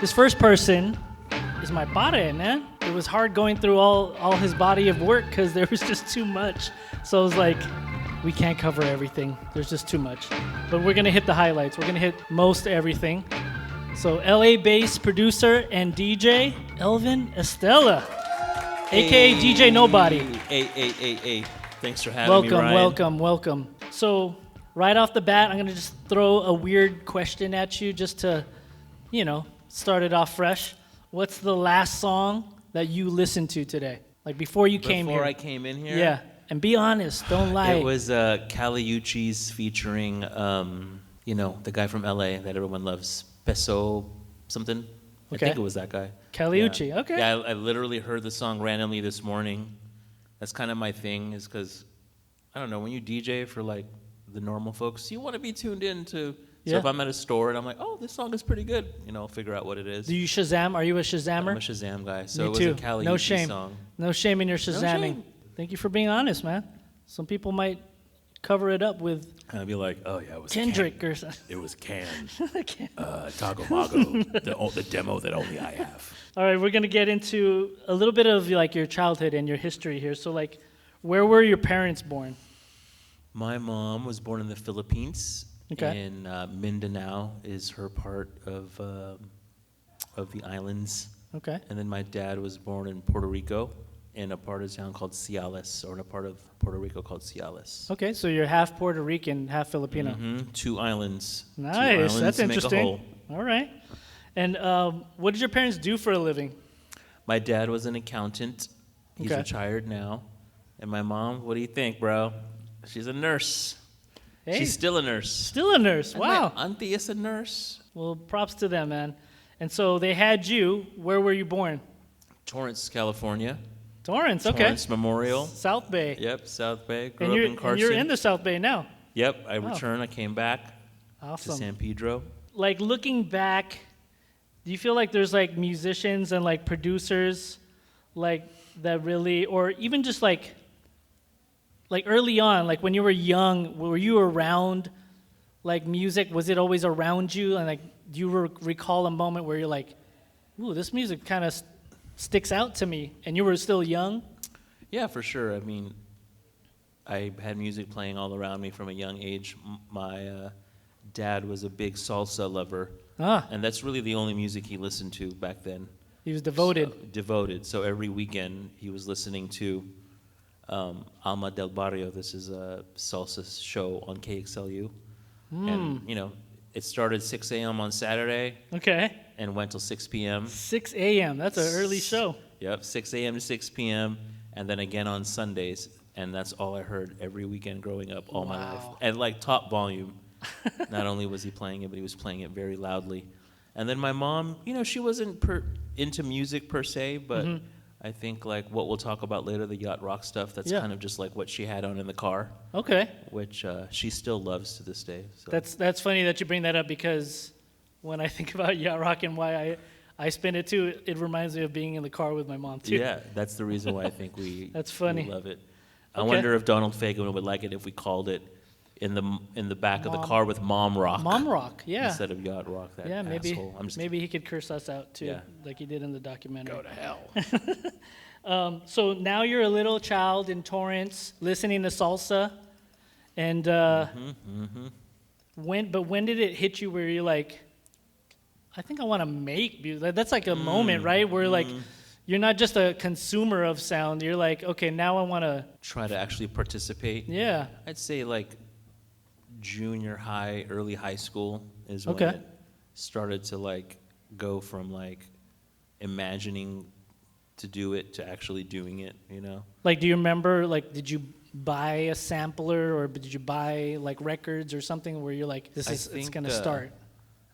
This first person is my pare, man. It was hard going through all his body of work because there was just too much. So I was like, we can't cover everything. There's just too much. But we're going to hit the highlights. We're going to hit most everything. So LA-based producer and DJ, Elvin Estela, a.k.a. DJ Nobody. Hey. Thanks for having me, Ryan. Welcome. So right off the bat, I'm going to just throw a weird question at you just to, start it off fresh. What's the last song that you listened to today? Like before you came here? Before I came in here? Yeah. And be honest, don't lie. It was Caliucci's featuring, the guy from LA that everyone loves, Peso something. Okay. I think it was that guy. Caliucci, yeah. okay. Yeah, I literally heard the song randomly this morning. That's kind of my thing, is because, I don't know, when you DJ for like the normal folks, you want to be tuned in to. So if I'm at a store and I'm like, oh, this song is pretty good, I'll figure out what it is. Do you Shazam? Are you a Shazammer? I'm a Shazam guy, so Me it was too. a Caliucci No shame. song. No shame in your Shazamming. shame. Thank you for being honest, man. Some people might cover it up with And I'd be like, oh yeah, it was Kendrick Can. or something. It was Can. Okay. Taco Mago, the demo that only I have. All right, we're going to get into a little bit of like your childhood and your history here. So like, where were your parents born? My mom was born in the Philippines. Okay. And Mindanao is her part of the islands. Okay. And then my dad was born in Puerto Rico, in a part of town called Ciales, or in a part of Puerto Rico called Ciales. Okay, so you're half Puerto Rican, half Filipino. Mm-hmm. Two islands. Nice, Two islands that's make a interesting. whole. All right. And what did your parents do for a living? My dad was an accountant. He's Okay. retired now. And my mom, what do you think, bro? She's a nurse. Hey, She's still a nurse. still a nurse. And Wow. my auntie is a nurse. Well, props to them, man. And so they had you. Where were you born? Torrance, California. Torrance, okay. Torrance Memorial. South Bay. Yep, South Bay. Grew And up you're, in Carson. and you're in the South Bay now. Yep, I Wow. returned. I came back to Awesome. San Pedro. Like looking back, do you feel like there's like musicians and like producers like that really, or even just like early on, like when you were young, were you around like music? Was it always around you? And like, do you recall a moment where you're like, ooh, this music kind of sticks out to me, and you were still young? Yeah, for sure. I mean, I had music playing all around me from a young age. My dad was a big salsa lover, and that's really the only music he listened to back then. He was devoted. Devoted. So every weekend he was listening to Alma del Barrio. This is a salsa show on KXLU. And, it started 6 a.m. on Saturday Okay. and went till 6 p.m. 6 a.m. That's an early show. Yep, 6 a.m. to 6 p.m. and then again on Sundays. And that's all I heard every weekend growing up all my life. Wow. At like top volume. Not only was he playing it, but he was playing it very loudly. And then my mom, she wasn't into music per se, but I think like what we'll talk about later, the Yacht Rock stuff, that's Yeah. kind of just like what she had on in the car, Okay. which she still loves to this day. So. That's funny that you bring that up, because when I think about Yacht Rock and why I spin it too, it reminds me of being in the car with my mom too. Yeah, that's the reason why I think we That's funny. we love it. I Okay. wonder if Donald Fagen would like it if we called it in the back of the car with Mom Rock. Mom Rock, yeah. Instead of Yacht Rock, that Yeah, maybe asshole. I'm just maybe he could curse us out too, Yeah. like he did in the documentary. Go to hell. So now you're a little child in Torrance listening to salsa, and when did it hit you where you're like, I think I want to make music? That's like a moment, right? Where like you're not just a consumer of sound. You're like, okay, now I want to. try to actually participate. Yeah. I'd say like junior high, early high school is when Okay. it started to like go from like imagining to do it to actually doing it, Like, do you remember? Like, did you buy a sampler, or did you buy like records or something where you're like, it's gonna start?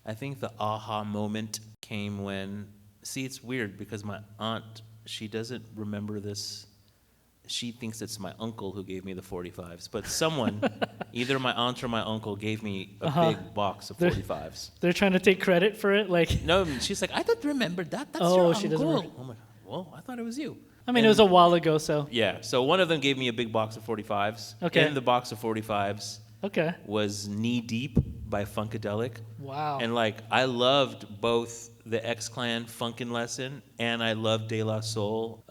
I think the aha moment came when, it's weird because my aunt, she doesn't remember this. She thinks it's my uncle who gave me the 45s, but someone, either my aunt or my uncle, gave me a big box of 45s. They're trying to take credit for it, like. No, she's like, I don't remember that. That's Oh, your she doesn't uncle. remember. I'm like, well, I thought it was you. I mean, it was a while ago, so. Yeah, so one of them gave me a big box of 45s. Okay. In the box of 45s, Okay. was Knee Deep by Funkadelic. Wow. And like I loved both the X-Clan Funkin' Lesson and I loved De La Soul,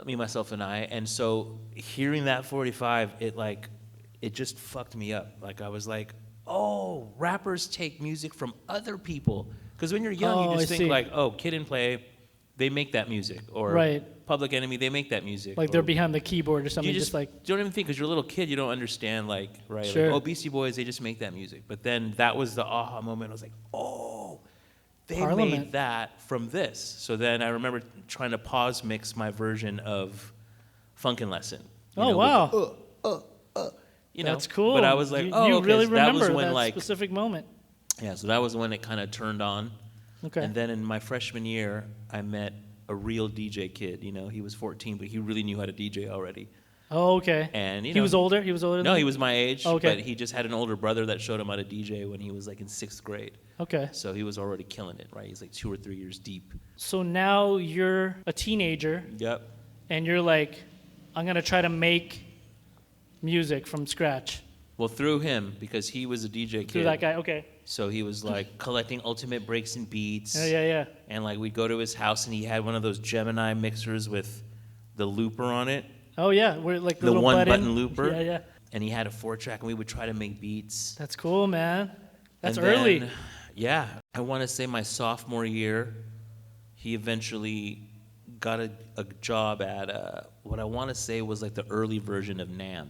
Me, Myself, and I. And so hearing that 45, it just fucked me up. Like I was like, oh, rappers take music from other people. Because when you're young, you just think like, oh, Kid and Play, they make that music. Or right. Public Enemy, they make that music. Like they're behind the keyboard or something. You just like, don't even think, because you're a little kid, you don't understand, like, right? Sure. Like, oh, Beastie Boys, they just make that music. But then that was the aha moment. I was like, oh, they made that from this. So then I remember trying to pause mix my version of Funkin' Lesson. Oh, wow. You know, that's cool. But I was like, you really so that remember was when, that like, specific moment. Yeah, so that was when it kind of turned on. Okay. And then in my freshman year, I met a real DJ kid. You know, he was 14, but he really knew how to DJ already. Oh, okay. And he was older. He was older. No, he was my age. Okay. But he just had an older brother that showed him how to DJ when he was like in 6th grade. Okay. So he was already killing it, right? He's like 2 or 3 years deep. So now you're a teenager. Yep. And you're like, I'm gonna try to make music from scratch. Well, through him, because he was a DJ kid. Through that guy. Okay. So he was like collecting ultimate breaks and beats. Yeah. And like we'd go to his house and he had one of those Gemini mixers with the looper on it. Oh yeah, we're like the one button looper. Yeah. And he had a 4-track and we would try to make beats. That's cool, man. That's and early. Then, yeah. I want to say my sophomore year, he eventually got a job at what I want to say was like the early version of NAMM.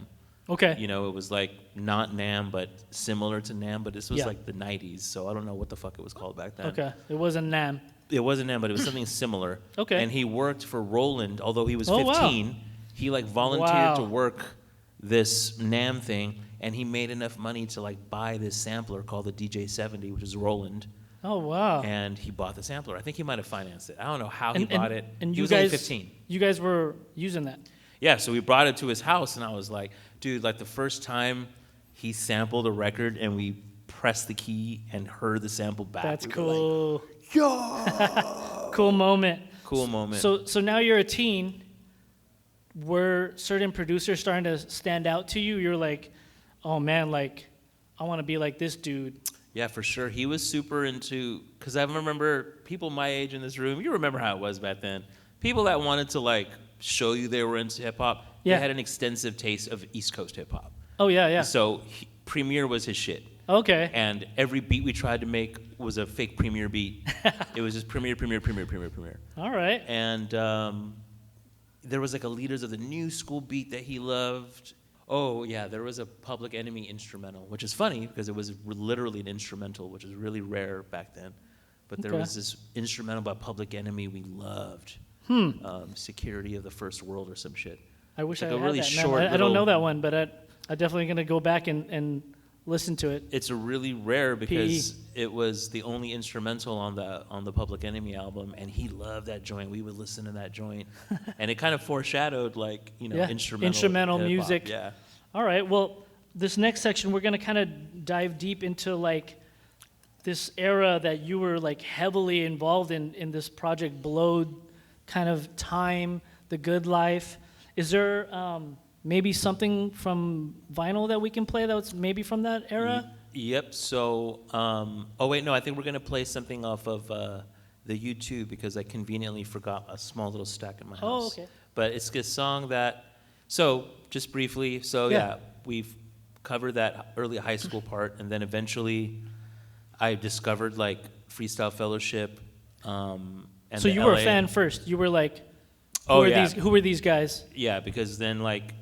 Okay. You know, it was like not NAMM, but similar to NAMM, but this was Yeah. like the 90s, so I don't know what the fuck it was called back then. Okay. It wasn't NAMM. It wasn't NAMM, but it was something similar. Okay. And he worked for Roland, although he was Oh, 15. wow. He like volunteered to Wow. work this NAMM thing, and he made enough money to like buy this sampler called the DJ-70, which is Roland. Oh wow. And he bought the sampler. I think he might have financed it. I don't know how he bought it. And he you was guys, only 15. You guys were using that. Yeah, so we brought it to his house, and I was like, dude, like the first time he sampled a record and we pressed the key and heard the sample back. That's we cool. Like, yo! Cool moment. Cool moment. So now you're a teen. Were certain producers starting to stand out to you? You're like, oh man, like I want to be like this dude. Yeah, for sure. He was super into, because I remember people my age in this room, you remember how it was back then. People that wanted to like show you they were into hip hop, Yeah. they had an extensive taste of East Coast hip hop. Oh yeah. So Premier was his shit. Okay. And every beat we tried to make was a fake Premier beat. It was just Premier. All right. And there was like a Leaders of the New School beat that he loved. Oh, yeah, there was a Public Enemy instrumental, which is funny because it was literally an instrumental, which is really rare back then. But there was this instrumental by Public Enemy we loved. Security of the First World or some shit. I wish I like a had really that. short I don't know little- that one, but I'm definitely going to go back and listen to it. It's a really rare because it was the only instrumental on the Public Enemy album, and he loved that joint. We would listen to that joint, and it kind of foreshadowed like instrumental hip-hop. music. Yeah. All right. Well, this next section we're going to kind of dive deep into like this era that you were like heavily involved in this Project Blowed kind of time, The Good Life. Is there maybe something from vinyl that we can play that's maybe from that era? Yep. So, oh wait, no, I think we're gonna play something off of the YouTube because I conveniently forgot a small little stack in my house. Oh, okay. But it's a song that. So just briefly. So yeah, we've covered that early high school part, and then eventually, I discovered like Freestyle Fellowship. And so you were a fan first. You were like, who were these guys? Yeah, because then like.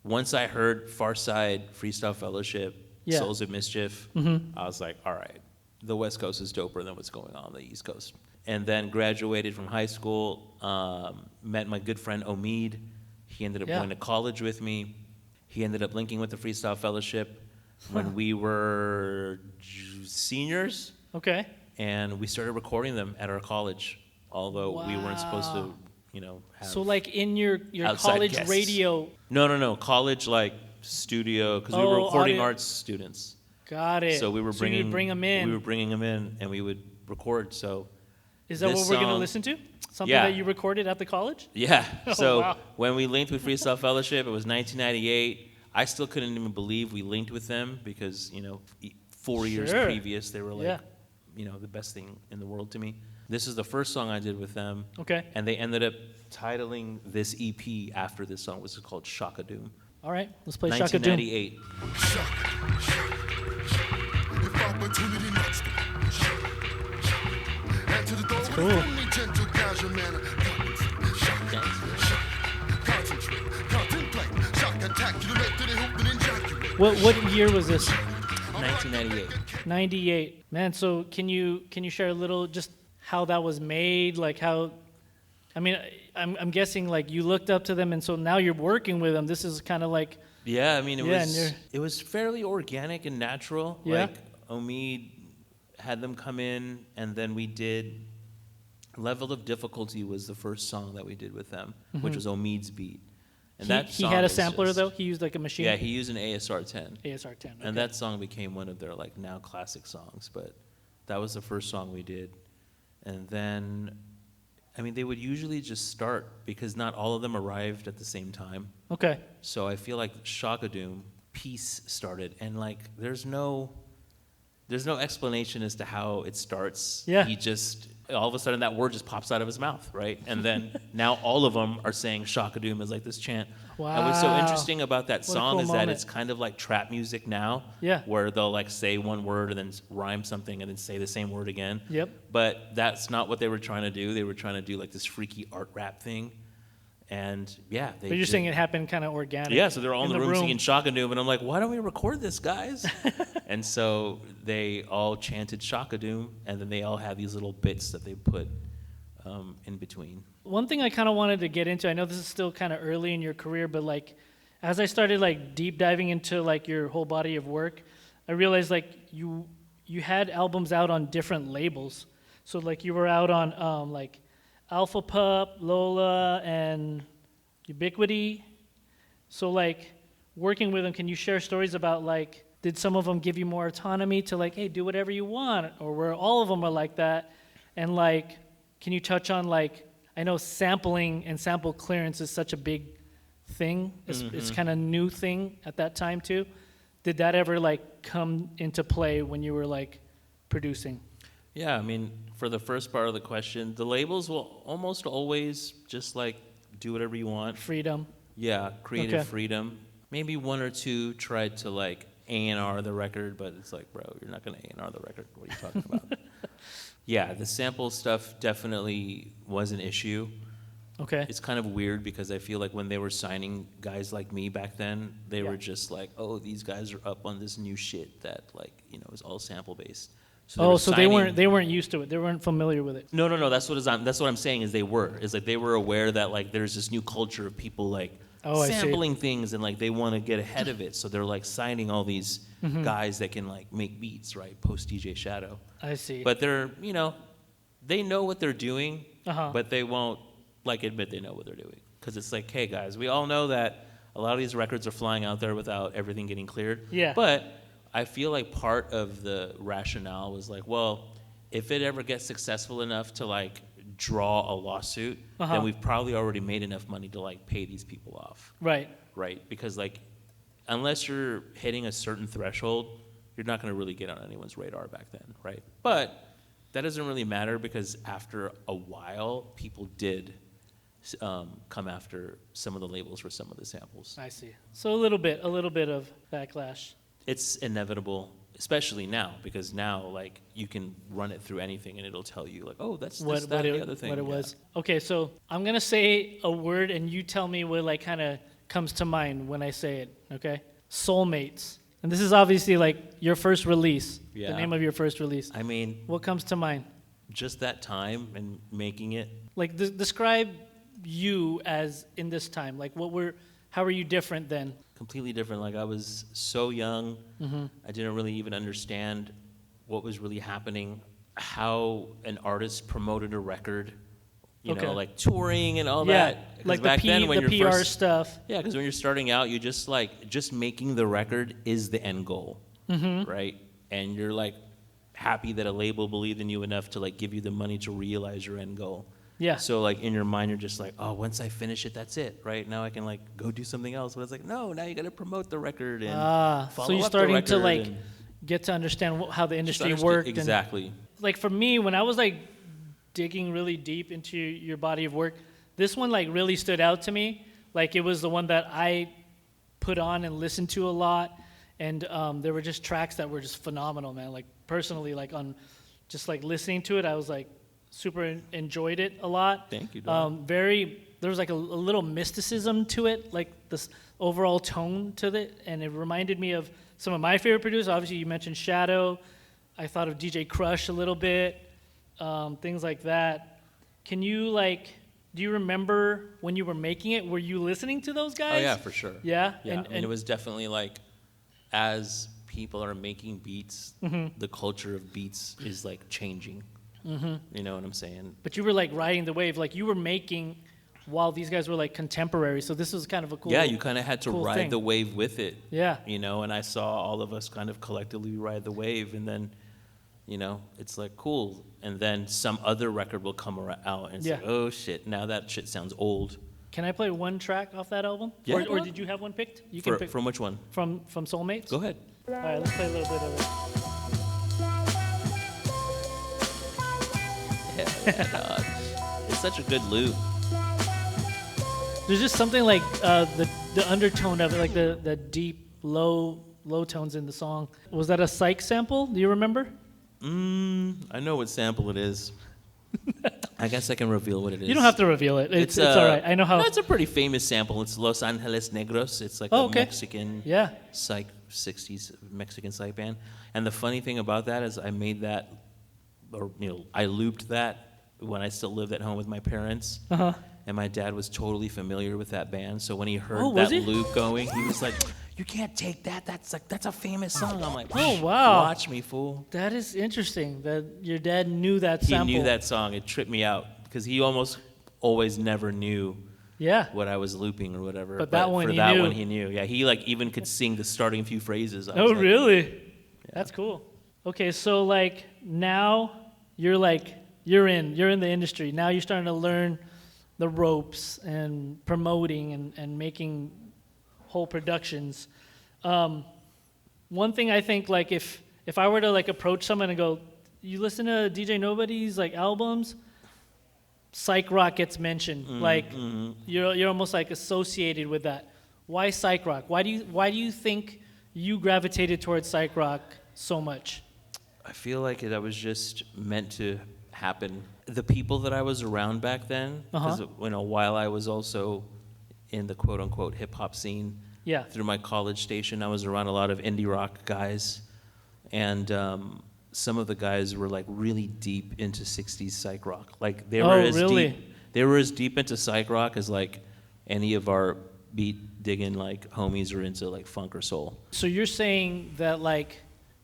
Once I heard Farside, Freestyle Fellowship, Souls of Mischief, I was like, all right, the West Coast is doper than what's going on the East Coast. And then graduated from high school, met my good friend Omid. He ended up going to college with me. He ended up linking with the Freestyle Fellowship when we were seniors. Okay. And we started recording them at our college, although we weren't supposed to, have So like in your college guests. radio. No. College like studio because we were recording arts students. Got it. So we were bringing. you'd bring them in. We were bringing them in, and we would record. So. Is that what we're gonna listen to? Something that you recorded at the college? Yeah. So wow. when we linked with Freestyle Fellowship, it was 1998. I still couldn't even believe we linked with them because, 4 years Sure. previous, they were like, Yeah. the best thing in the world to me. This is the first song I did with them. Okay. And they ended up titling this EP after this song, which is called Shaka Doom. All right, let's play Shaka Doom. 1998. Cool. What year was this? 1998. 98. Man, so can you share a little just how that was made? Like how, I mean, I'm guessing like you looked up to them and so now you're working with them. This is kind of like, Yeah, I mean, Yeah, and it was fairly organic and natural. Yeah. Like, Omid had them come in, and then we did Level of Difficulty was the first song that we did with them, which was Omid's beat. And that he song had a is sampler just- though? He used like a machine? Yeah, he used an ASR-10. ASR 10. Okay. And that song became one of their like now classic songs, but that was the first song we did. And then, I mean, they would usually just start because not all of them arrived at the same time. Okay. So I feel like Shaka Doom piece started, and like there's no explanation as to how it starts. Yeah. He just all of a sudden that word just pops out of his mouth, right? And then now all of them are saying Shaka Doom is like this chant. Wow. And what's so interesting about that What a song cool is moment. that it's kind of like trap music now. Yeah. Where they'll like say one word and then rhyme something and then say the same word again. Yep. But that's not what they were trying to do. They were trying to do like this freaky art rap thing. And yeah, they But you're saying it happened kind of organic. yeah, so they're all in the room room. singing Shaka Doom, and I'm like, why don't we record this, guys? And so they all chanted Shaka Doom, and then they all had these little bits that they put in between. One thing I kind of wanted to get into, I know this is still kind of early in your career, but like as I started like deep diving into like your whole body of work, I realized like you had albums out on different labels. So like you were out on like Alpha Pup, Lola, and Ubiquity. So like working with them, can you share stories about like, did some of them give you more autonomy to like, hey, do whatever you want, or where all of them are like that? And like, can you touch on like, I know sampling and sample clearance is such a big thing. It's kind of new thing at that time too. Did that ever like come into play when you were like producing? Yeah, I mean, for the first part of the question, the labels will almost always just like do whatever you want. Freedom. Yeah, creative Okay. freedom. Maybe one or two tried to like A&R the record, but it's like, bro, you're not going to A&R the record. What are you talking about? Yeah, the sample stuff definitely was an issue. Okay. It's kind of weird because I feel like when they were signing guys like me back then, they were just like, oh, these guys are up on this new shit that like, is all sample based. Oh, so they weren't used to it. They weren't familiar with it. No. That's what I'm saying is they were. Is like they were aware that like there's this new culture of people like I see. sampling things and like they want to get ahead of it. So they're like signing all these Mm-hmm. guys that can like make beats, right? Post DJ Shadow. I see. But they're, they know what they're doing, Uh-huh. but they won't like admit they know what they're doing. Because it's like, hey guys, we all know that a lot of these records are flying out there without everything getting cleared. Yeah. But I feel like part of the rationale was like, well, if it ever gets successful enough to like draw a lawsuit, Uh-huh. then we've probably already made enough money to like pay these people off, Right. right? Because like, unless you're hitting a certain threshold, you're not going to really get on anyone's radar back then, right? But that doesn't really matter because after a while, people did come after some of the labels for some of the samples. I see. So a little bit of backlash. It's inevitable, especially now, because now like you can run it through anything and it'll tell you like, oh, that's this, that, and the other thing. What it Yeah. was. Okay, so I'm gonna say a word and you tell me what like kind of comes to mind when I say it. Okay, Soulmates, and this is obviously like your first release. Yeah. The name of your first release. I mean, What comes to mind? just that time and making it. Like describe you as in this time. Like how are you different then? Completely different. Like I was so young, Mm-hmm. I didn't really even understand what was really happening, how an artist promoted a record, you Okay. know, like touring and all Yeah, that. 'Cause like back then, when the you're PR first, stuff. yeah, because when you're starting out, you just making the record is the end goal, right? And you're like happy that a label believed in you enough to like give you the money to realize your end goal. Yeah. So like in your mind, you're just like, oh, once I finish it, that's it, right? Now I can like go do something else. But it's like, no, now you got to promote the record and follow so you're up the starting to record like and get to understand how the just industry understand- worked. Exactly. And like for me, when I was like digging really deep into your body of work, this one like really stood out to me. Like it was the one that I put on and listened to a lot. And there were just tracks that were just phenomenal, man. Like personally, like on just like listening to it, I was like super enjoyed it a lot. Thank you, dog. There was like a little mysticism to it, like this overall tone to it, and it reminded me of some of my favorite producers. Obviously, you mentioned Shadow. I thought of DJ Crush a little bit, things like that. Can you like, do you remember when you were making it? Were you listening to those guys? Oh yeah, for sure. Yeah? Yeah, And, I mean, it was definitely like, as people are making beats, the culture of beats is like changing. You know what I'm saying? but you were like riding the wave, like you were making while these guys were like contemporary. So this was kind of a cool. Yeah, you kind of had to cool ride thing. the wave with it. Yeah. You know, and I saw all of us kind of collectively ride the wave, and then, you know, it's like cool. And then some other record will come out, and it's Yeah. like, oh shit, now that shit sounds old. Can I play one track off that album? Yeah, Or go on. did you have one picked? You can pick From which one? from Soulmates. Go ahead. All right, let's play a little bit of it. Yeah, dog. It's such a good loop. There's just something like the undertone of it, like the deep low tones in the song. Was that a Psych sample? Do you remember? I know what sample it is. I guess I can reveal what it is. You don't have to reveal it. It's all right. I know how. No, it's a pretty famous sample. It's Los Angeles Negros. It's like Oh, a okay. Mexican Yeah. psych 60s Mexican psych band. And the funny thing about that is I made that, or you know, I looped that when I still lived at home with my parents. And my dad was totally familiar with that band. So when he heard Oh, was that he? loop going, he was like, "You can't take that. That's a famous song." I'm like, Oh, wow. Watch me, fool." That is interesting that your dad knew that He sample. knew that song. It tripped me out because he almost always never knew Yeah. what I was looping or whatever. But that one for he that knew. one he knew. Yeah, he like even could sing the starting few phrases. I Oh, was like, really? That's cool. Okay, so like now you're in the industry. Now you're starting to learn the ropes and promoting and making whole productions. One thing I think, like if I were to like approach someone and go, "You listen to DJ Nobody's like albums?" Psych rock gets mentioned. Like you're almost like associated with that. Why psych rock? Why do you think you gravitated towards psych rock so much? I feel like that was just meant to happen. The people that I was around back then, because you know, while I was also in the quote unquote hip hop scene, Yeah. through my college station, I was around a lot of indie rock guys, and some of the guys were like really deep into 60s psych rock. Like they were they were as deep into psych rock as like any of our beat digging like homies are into like funk or soul. So you're saying that like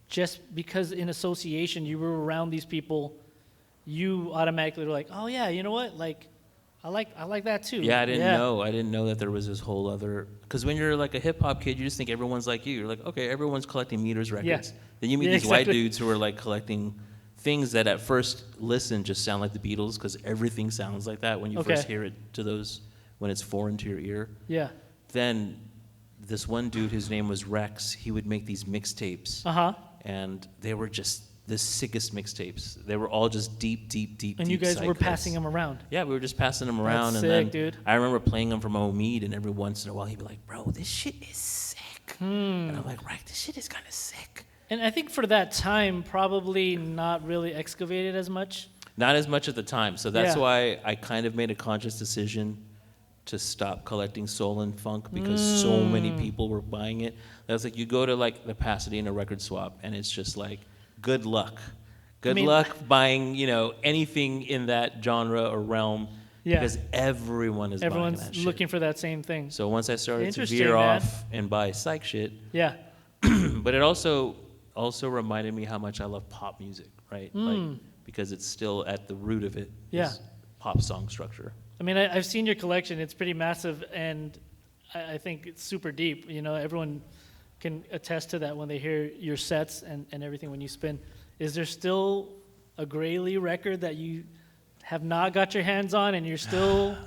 just because in association you were around these people, you automatically were like, "Oh yeah, you know what? Like I like that too." Yeah, I didn't know that there was this whole other, because when you're like a hip hop kid, you just think everyone's like you. You're like, okay, everyone's collecting Meters records. Then you meet Yeah, these white exactly. dudes who are like collecting things that at first listen just sound like the Beatles, because everything sounds like that when you Okay. first hear it to those, when it's foreign to your ear. Yeah. Then this one dude, his name was Rex, he would make these mixtapes. And they were just the sickest mixtapes. They were all just deep And you guys psych were cuts. passing them around. Yeah, we were just passing them around. That's and sick, then dude. I remember playing them from Omid, and every once in a while he'd be like, "Bro, this shit is sick." And I'm like, "Right, this shit is kind of sick." And I think for that time, probably not really excavated as much. Not as much at the time. So that's Yeah. why I kind of made a conscious decision to stop collecting soul and funk, because so many people were buying it. That's like, you go to like the Pasadena record swap, and it's just like, good luck. Good mean- luck buying, you know, anything in that genre or realm, Yeah. because everyone's buying that Everyone's shit. looking for that same thing. So once I started to Interesting, veer man. off and buy psych shit, Yeah. but it also reminded me how much I love pop music, right? Like, because it's still at the root of it. Yeah. Is pop song structure. I mean, I've seen your collection. It's pretty massive, and I think it's super deep. You know, everyone can attest to that when they hear your sets and everything when you spin. Is there still a Grayley record that you have not got your hands on, and you're still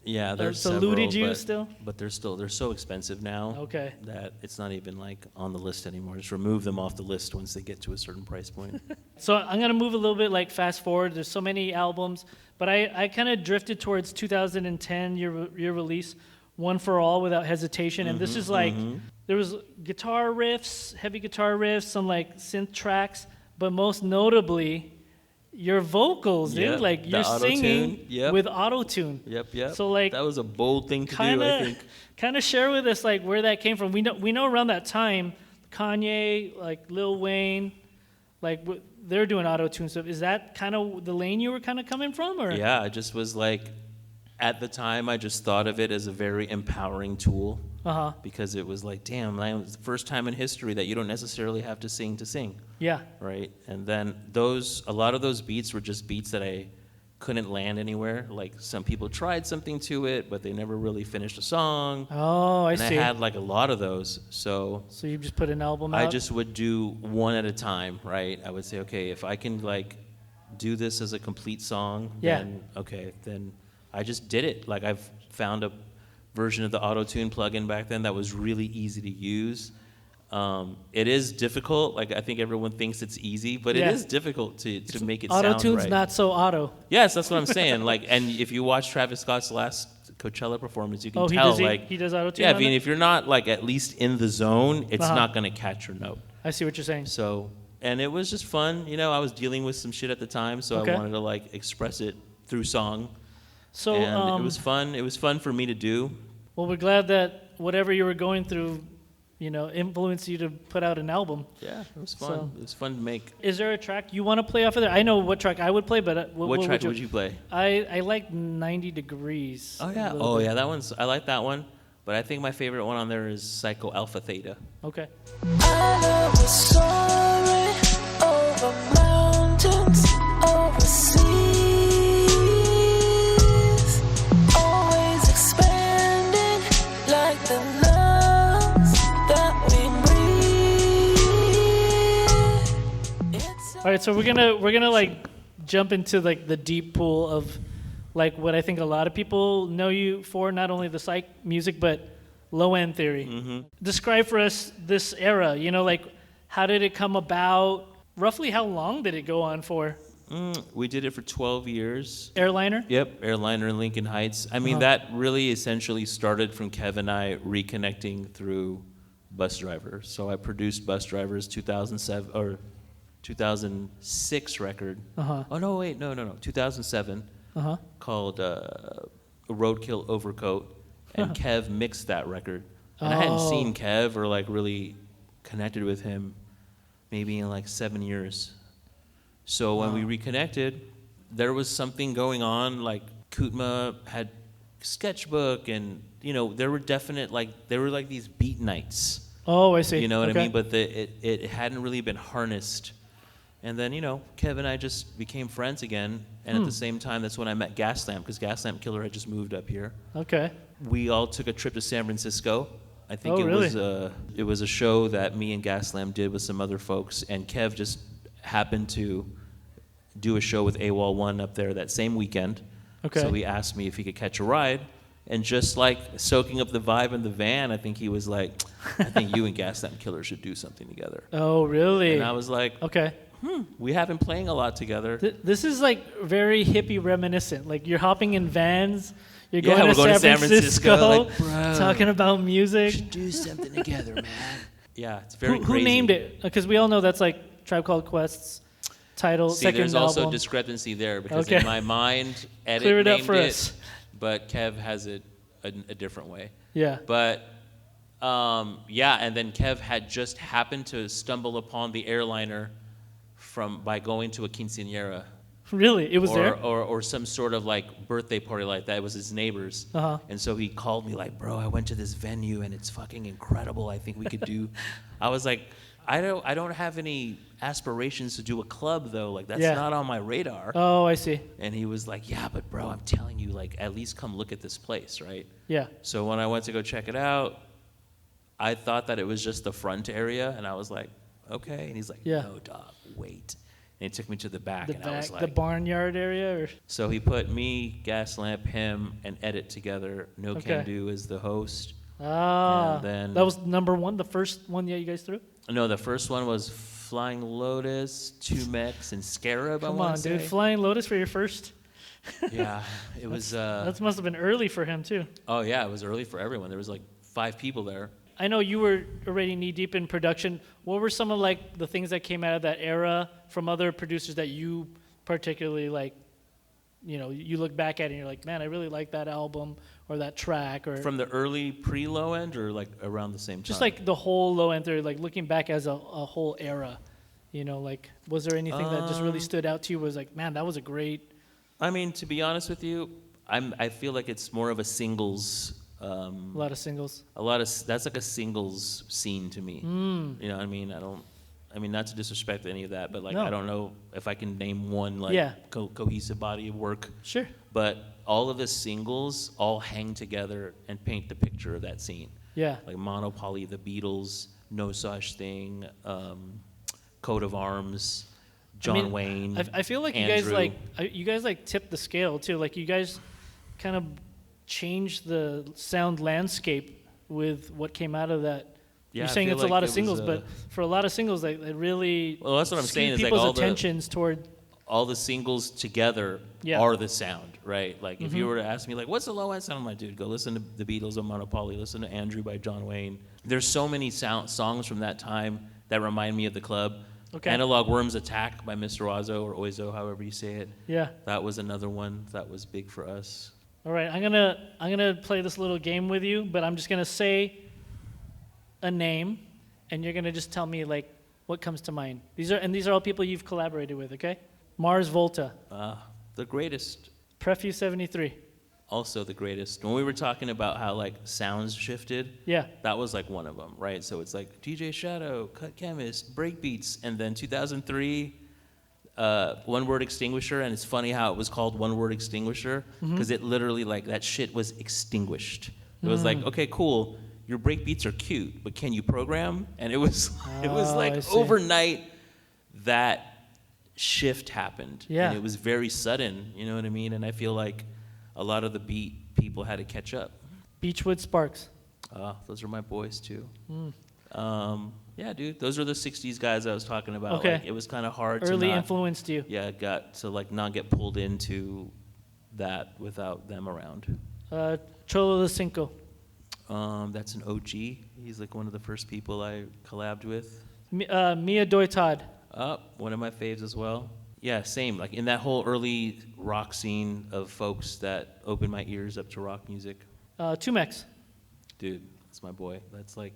Yeah, there's eluded several, you still? but they're so expensive now. Okay. That it's not even like on the list anymore. Just remove them off the list once they get to a certain price point. So I'm gonna move a little bit like fast forward. There's so many albums, but I kind of drifted towards 2010 your release, One for All Without Hesitation, and this is like there was guitar riffs, heavy guitar riffs, some like synth tracks, but most notably your vocals, dude. Yep, Like the you're auto-tune, singing yep. with auto-tune. Yep. So like that was a bold thing to do, I think. kind of share with us like where that came from. We know around that time, Kanye, like Lil Wayne, like they're doing auto-tune stuff. Is that kind of the lane you were kind of coming from, or? Yeah, I just was like, at the time, I just thought of it as a very empowering tool. Because it was like, damn, it was the first time in history that you don't necessarily have to sing. Yeah. Right? And then a lot of those beats were just beats that I couldn't land anywhere. Like some people tried something to it, but they never really finished a song. Oh, I and see. I had like a lot of those. So you just put an album out? I just would do one at a time, right? I would say, okay, if I can like do this as a complete song, then okay, then I just did it. Like I've found a version of the auto-tune plugin back then that was really easy to use. It is difficult. Like I think everyone thinks it's easy, but it is difficult to make it sound right. Auto-tune's not so auto. Yes, that's what I'm saying. Like, and if you watch Travis Scott's last Coachella performance, you can does tell like he does auto-tune. Yeah, I on mean, it? if you're not like at least in the zone, it's not gonna catch your note. I see what you're saying. So, and it was just fun. You know, I was dealing with some shit at the time, so I wanted to like express it through song. So and it was fun. It was fun for me to do. Well, we're glad that whatever you were going through, influenced you to put out an album. Yeah, it was fun. So, it was fun to make. Is there a track you want to play off of there? I know what track I would play, but what track would you play? I like 90 Degrees. Oh yeah, yeah, that one's. I like that one, but I think my favorite one on there is Psycho Alpha Theta. Okay. I love a story over mountains, over seas, always expanding like the lungs that we breathe. All right, so we're gonna like jump into like the deep pool of like what I think a lot of people know you for, not only the psych music but low end theory. Describe for us this era. Like how did it come about? Roughly how long did it go on for? We did it for 12 years. Airliner? Yep, Airliner in Lincoln Heights. I mean, that really essentially started from Kev and I reconnecting through Bus Driver. So I produced Bus Driver's 2007 or 2006 record. Oh no, wait, no, 2007. Called Roadkill Overcoat, and Kev mixed that record. And I hadn't seen Kev or like really connected with him maybe in like 7 years. So when we reconnected, there was something going on. Like Kutma had sketchbook, and there were like these beat nights. Oh, I see. You know what I mean? But it hadn't really been harnessed. And then, Kev and I just became friends again. And at the same time, that's when I met Gaslamp, because Gaslamp Killer had just moved up here. Okay. We all took a trip to San Francisco. I think it was a show that me and Gaslamp did with some other folks. And Kev just happened to do a show with AWOL 1 up there that same weekend. Okay. So he asked me if he could catch a ride. And just like soaking up the vibe in the van, I think he was like, I think you and Gaslamp Killer should do something together. Oh, really? And I was like, okay. We have been playing a lot together. This is like very hippie reminiscent. Like you're hopping in vans, you're Yeah, going, we're to, going San to San Francisco, like, bro, talking about music. We should do something together, man. Yeah, it's very Who crazy. named it? Because we all know that's like Tribe Called Quest's title, See, second there's album. also a discrepancy there, because Okay. in my mind, Edit Clear it up named for it, us. but Kev has it a different way. Yeah. But, and then Kev had just happened to stumble upon the Airliner by going to a quinceañera. Really? It was there? Or some sort of like birthday party like that. It was his neighbor's. And so he called me like, bro, I went to this venue and it's fucking incredible. I think we could do. I was like, I don't have any aspirations to do a club though. Like that's not on my radar. Oh, I see. And he was like, yeah, but bro, I'm telling you, like at least come look at this place, right? Yeah. So when I went to go check it out, I thought that it was just the front area, and I was like, okay. And he's like, no, dog, wait. And he took me to the back, The and I was back, like, the barnyard area, or so he put me, Gaslamp, him, and Edit together. No Okay. Can Do as the host. and then- that was number one, the first one you guys threw. No, the first one was Flying Lotus, Two Mechs, and Scarab. I Come wanna on, dude, say. Flying Lotus for your first. Yeah, it was. That must have been early for him too. Oh yeah, it was early for everyone. There was like 5 people there. I know you were already knee deep in production. What were some of like the things that came out of that era from other producers that you particularly like? You know, you look back at it and you're like, man, I really like that album or that track, or From the early pre-low end, or like around the same time. just like the whole low end theory, like looking back as a whole era. You know, like was there anything that just really stood out to you? Was like, man, that was a great. I mean, to be honest with you, I feel like it's more of a singles. A lot of singles. That's like a singles scene to me. You know what I mean? I mean, not to disrespect any of that, but like No. I don't know if I can name one like Yeah. cohesive body of work. Sure. But all of the singles all hang together and paint the picture of that scene. Yeah. Like Monopoly, The Beatles, No Such Thing, Coat of Arms, John Wayne. I feel like Andrew. you guys like tipped the scale too. Like you guys kind of changed the sound landscape with what came out of that. Yeah, You're I saying feel it's a like lot of it singles, was, but for a lot of singles, like it really Well, that's what I'm skewed saying is, like, people's all the- attentions toward. all the singles together Yeah. are the sound, right? Like if you were to ask me, like, what's the low end sound? I'm like, dude, go listen to the Beatles or Monopoly, listen to Andrew by John Wayne. There's so many songs from that time that remind me of the club. Okay. Analog Worms Attack by Mr. Ozo, or Oizo, however you say it. Yeah. That was another one that was big for us. All right, I'm gonna play this little game with you, but I'm just gonna say a name, and you're gonna just tell me like what comes to mind. These are all people you've collaborated with, okay? Mars Volta, The greatest, Prefuse 73. also the greatest. When we were talking about how like sounds shifted, Yeah. that was like one of them, right? So it's like DJ Shadow, Cut Chemist, Breakbeats, and then 2003, One Word Extinguisher. And it's funny how it was called One Word Extinguisher, because it literally, like, that shit was extinguished. It was like, okay, cool, your breakbeats are cute, but can you program? And it was it was Oh, I like see. overnight that shift happened. Yeah. And it was very sudden, you know what I mean? And I feel like a lot of the beat people had to catch up. Beachwood Sparks. Those are my boys too. Yeah, dude, those are the '60s guys I was talking about. Okay. Like, it was kind of hard Early to not, influenced you. yeah, got to like not get pulled into that without them around. Cholo de Cinco. That's an OG. He's like one of the first people I collabed with. Mia Doi Todd. One of my faves as well. Yeah, same. Like in that whole early rock scene of folks that opened my ears up to rock music. Tumex. Dude, that's my boy. That's like,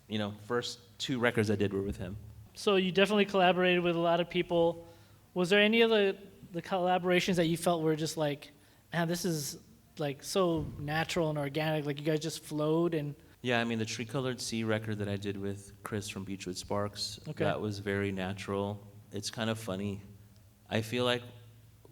you know, first 2 records I did were with him. So you definitely collaborated with a lot of people. Was there any of the collaborations that you felt were just like, man, this is like so natural and organic, like you guys just flowed? And Yeah, I mean, the Tree Colored Sea record that I did with Chris from Beachwood Sparks, Okay. that was very natural. It's kind of funny. I feel like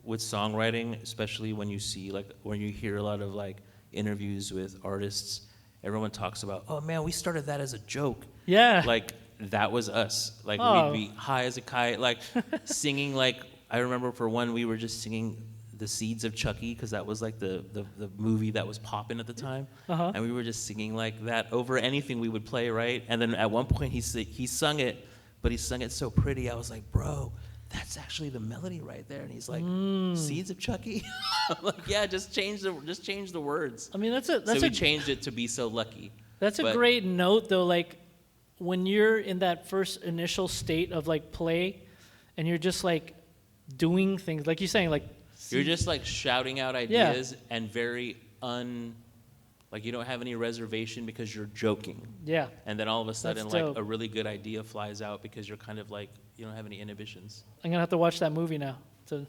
with songwriting, especially when you see, like, when you hear a lot of, like, interviews with artists, everyone talks about, oh, man, we started that as a joke. yeah, Like, that was us. Like, Oh. we'd be high as a kite, like, singing, like, I remember for one, we were just singing The Seeds of Chucky, because that was, like, the movie that was popping at the time. Uh-huh. And we were just singing, like, that over anything we would play, right? And then at one point, he sung it, but he sung it so pretty. I was like, bro, that's actually the melody right there. And he's like, Seeds of Chucky? I'm like, yeah, just change the words. I mean So we changed it to Be So Lucky. that's a But- great note though. Like when you're in that first initial state of like play, and you're just like doing things, like you're saying, like You're just like shouting out ideas and very like you don't have any reservation because you're joking. yeah. And then all of a sudden, That's like dope. a really good idea flies out because you're kind of like, you don't have any inhibitions. I'm gonna have to watch that movie now. To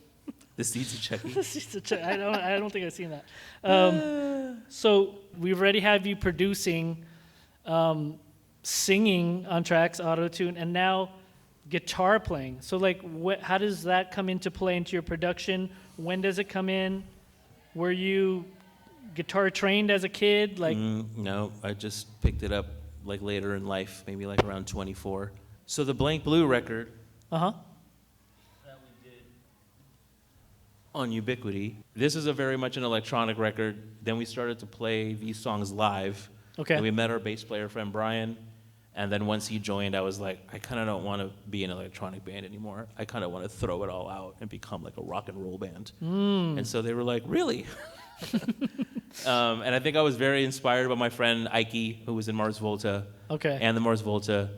The Seeds of Chucky. I don't think I've seen that. So we've already have you producing, singing on tracks, auto-tune, and now guitar playing. So like, how does that come into play into your production? When does it come in? Were you guitar trained as a kid? Like, No, I just picked it up like later in life, maybe like around 24. So the Blank Blue record, uh-huh. that on Ubiquity. This is a very much an electronic record. Then we started to play these songs live. Okay. And we met our bass player friend Brian. And then once he joined, I was like, I kind of don't want to be an electronic band anymore. I kind of want to throw it all out and become like a rock and roll band. And so they were like, really? And I think I was very inspired by my friend Ike, who was in Mars Volta. Okay. And the Mars Volta.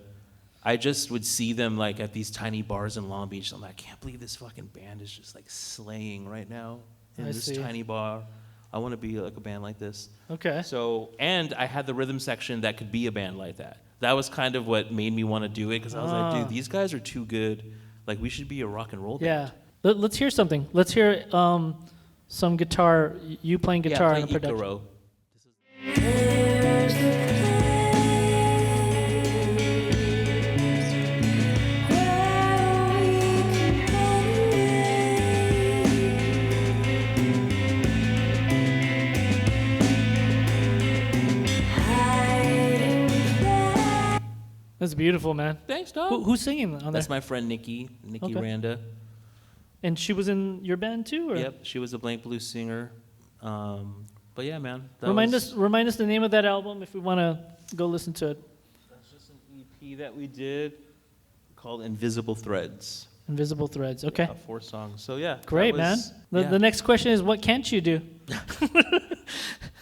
I just would see them like at these tiny bars in Long Beach. I'm like, I can't believe this fucking band is just like slaying right now in I this see. tiny bar. I want to be like a band like this. Okay. So, and I had the rhythm section that could be a band like that. That was kind of what made me want to do it, because I was like, dude, these guys are too good. Like, we should be a rock and roll band. Yeah. Let's hear something. Let's hear some guitar, you playing guitar in a production. Icaro. There's the place where we can be hiding flat. That's beautiful, man. Thanks, dog. Who's singing on That's there? my friend Nikki Okay. Randa. And she was in your band too, or? Yep, she was a Blank Blue singer. But yeah, man. Remind us the name of that album if we want to go listen to it. That's just an EP that we did called Invisible Threads. Invisible Threads. Okay. 4 songs. So yeah. Great, man. The next question is, what can't you do?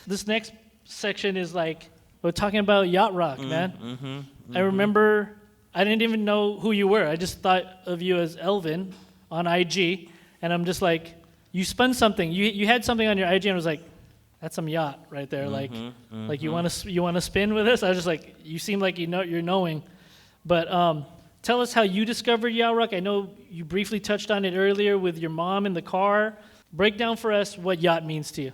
This next section is like, we're talking about Yacht Rock, man. I remember, I didn't even know who you were. I just thought of you as Elvin on IG, and I'm just like, you spun something. You had something on your IG, and I was like, that's some yacht right there. Like you want to spin with us? I was just like, you seem like you're knowing. But tell us how you discovered Yacht Rock. I know you briefly touched on it earlier with your mom in the car. Break down for us what yacht means to you.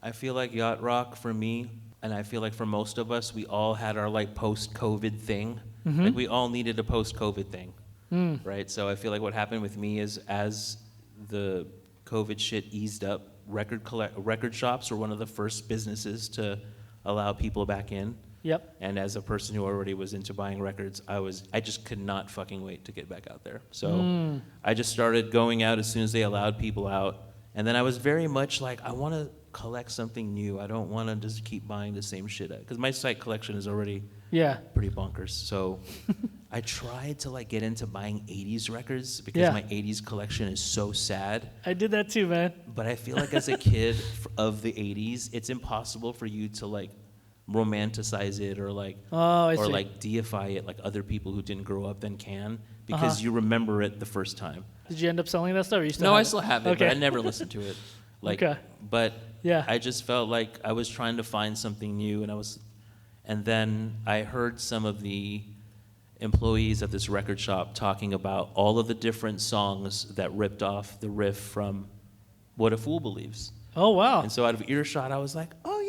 I feel like Yacht Rock for me, and I feel like for most of us, we all had our like post-COVID thing. Like we all needed a post-COVID thing, right? So I feel like what happened with me is as the COVID shit eased up, record shops were one of the first businesses to allow people back in. Yep. And as a person who already was into buying records, I just could not fucking wait to get back out there. So I just started going out as soon as they allowed people out. And then I was very much like, I want to collect something new. I don't want to just keep buying the same shit. Because my psych collection is already pretty bonkers. So I tried to like get into buying 80s records because my 80s collection is so sad. I did that too, man. But I feel like as a kid of the 80s, it's impossible for you to like romanticize it or like like deify it like other people who didn't grow up then can, because you remember it the first time. Did you end up selling that stuff? Or you still No, have I still have it, Okay. but I never listened to it. Like, but Yeah. I just felt like I was trying to find something new, and then I heard some of the employees at this record shop talking about all of the different songs that ripped off the riff from What a Fool Believes. Oh, wow. And so out of earshot, I was like, oh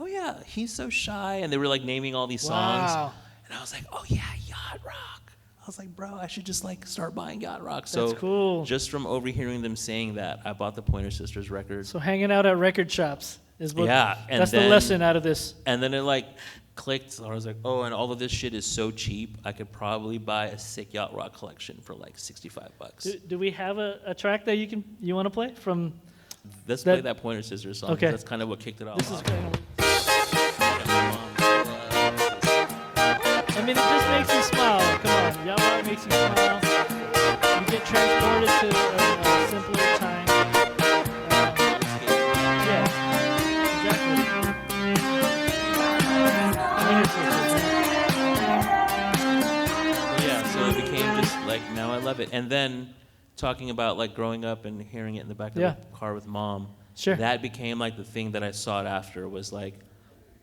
yeah, he's so shy. And they were like naming all these songs. Wow. And I was like, oh yeah, Yacht Rock. I was like, bro, I should just like start buying Yacht Rock. So That's cool. Just from overhearing them saying that, I bought the Pointer Sisters record. So hanging out at record shops is what. Yeah, and that's the then- lesson out of this. And then it like clicked. I was like, oh, and all of this shit is so cheap. I could probably buy a sick Yacht Rock collection for like $65. Do we have a track that you want to play from? Let's play that Pointer Sisters song. 'Cause Okay. That's kind of what kicked it off. This is kind of. I mean, it just makes you smile. Come on, Yacht Rock makes you smile. You get transported to a simpler time. Yeah, so it became just like, now I love it. And then talking about like growing up and hearing it in the back of the car with mom, Sure. that became like the thing that I sought after, was like,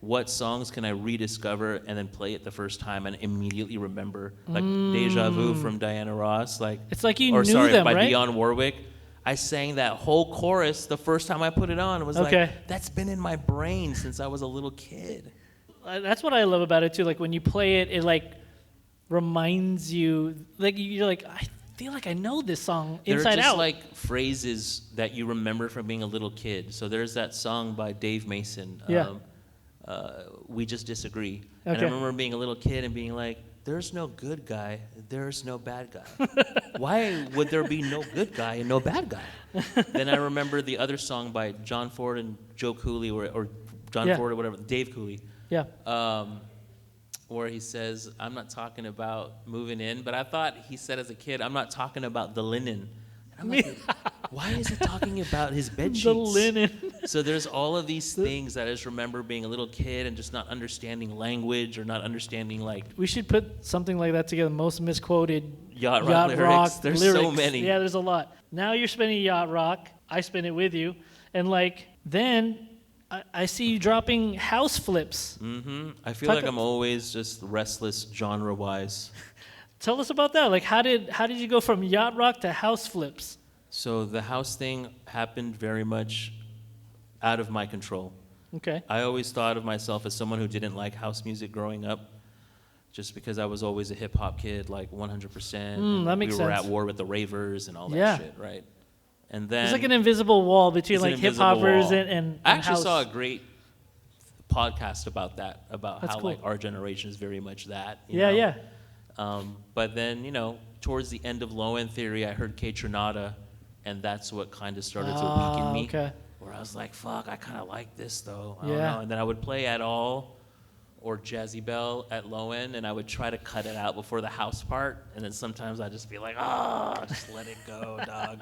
what songs can I rediscover and then play it the first time and immediately remember? Like Deja Vu from Diana Ross, like, It's like you or knew sorry, them, by right? Dionne Warwick. I sang that whole chorus the first time I put it on. It was Okay. like, that's been in my brain since I was a little kid. That's what I love about it too. Like when you play it, it like reminds you. Like you're like, I feel like I know this song They're inside just out. like phrases that you remember from being a little kid. So there's that song by Dave Mason, Yeah. We Just Disagree. And I Okay. remember being a little kid and being like, there's no good guy, there's no bad guy. Why would there be no good guy and no bad guy? Then I remember the other song by John Ford and Joe Cooley, or John Yeah. Ford or whatever, Dave Cooley, Yeah. where he says, I'm not talking about moving in, but I thought he said as a kid, I'm not talking about the linen. And I'm like, why is he talking about his bed sheets? The linen. So there's all of these things that I just remember being a little kid and just not understanding language or not understanding like We should put something like that together. Most misquoted Yacht Rock lyrics. There's so many. Yeah, there's a lot. Now you're spinning Yacht Rock. I spin it with you. And like, then I see you dropping house flips. I feel Talk like I'm always just restless genre-wise. Tell us about that. Like, how did you go from Yacht Rock to house flips? So the house thing happened very much out of my control. Okay. I always thought of myself as someone who didn't like house music growing up, just because I was always a hip-hop kid, like 100%. That makes we were sense. at war with the ravers and all that Yeah. shit, right? And then There's like an invisible wall between It's an like hip invisible hoppers wall. and I actually house. saw a great podcast about that, about That's how cool. like our generation is very much that. You Yeah, know? yeah. But then, towards the end of Low End Theory, I heard K Tronada, and that's what kind of started to weaken me. Okay. Where I was like, fuck, I kind of like this though. I Yeah. don't know. And then I would play At All or Jazzy Bell at Low End, and I would try to cut it out before the house part. And then sometimes I'd just be like, just let it go, dog.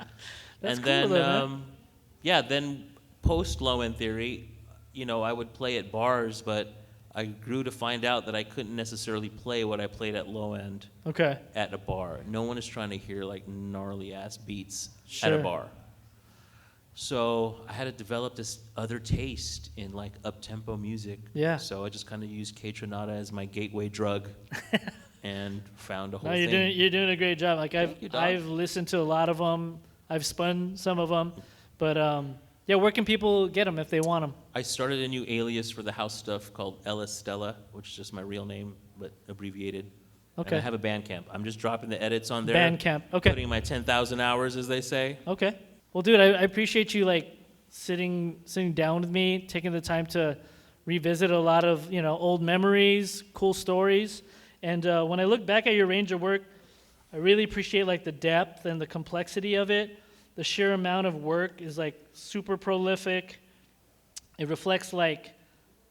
That's and cool then, though, man. then post Low End Theory, I would play at bars, but I grew to find out that I couldn't necessarily play what I played at Low End Okay. at a bar. No one is trying to hear like gnarly ass beats at a Sure. bar. So I had to develop this other taste in like up-tempo music. Yeah. So I just kind of used K Tronada as my gateway drug and found a whole No, thing. you're doing a great job. Like Thank you, dog. I've listened to a lot of them. I've spun some of them, but yeah, where can people get them if they want them? I started a new alias for the house stuff called Elvin Estela, which is just my real name, but abbreviated. And Okay. I have a Bandcamp. I'm just dropping the edits on there. Bandcamp. Okay. Putting my 10,000 hours, as they say. Okay. Well, dude, I appreciate you like sitting down with me, taking the time to revisit a lot of old memories, cool stories. And when I look back at your range of work, I really appreciate like the depth and the complexity of it. The sheer amount of work is like super prolific. It reflects like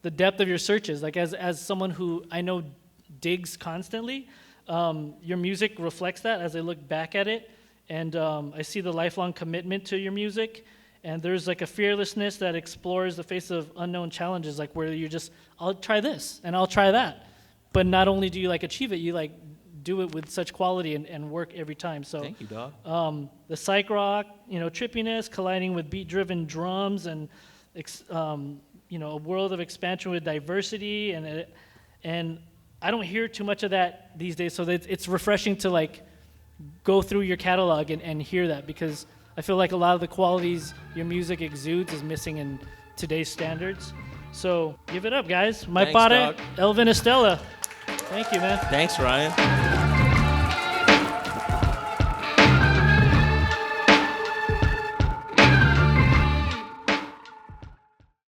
the depth of your searches. Like as someone who I know digs constantly, your music reflects that as I look back at it. And I see the lifelong commitment to your music. And there's like a fearlessness that explores the face of unknown challenges, like where you're just, I'll try this and I'll try that. But not only do you like achieve it, you like do it with such quality and work every time. So Thank you, dog. the psych rock, trippiness colliding with beat-driven drums and a world of expansion with diversity, and I don't hear too much of that these days. So it's refreshing to like go through your catalog and hear that, because I feel like a lot of the qualities your music exudes is missing in today's standards. So give it up, guys. My Thanks, padre, dog. Elvin Estela. Thank you, man. Thanks, Ryan.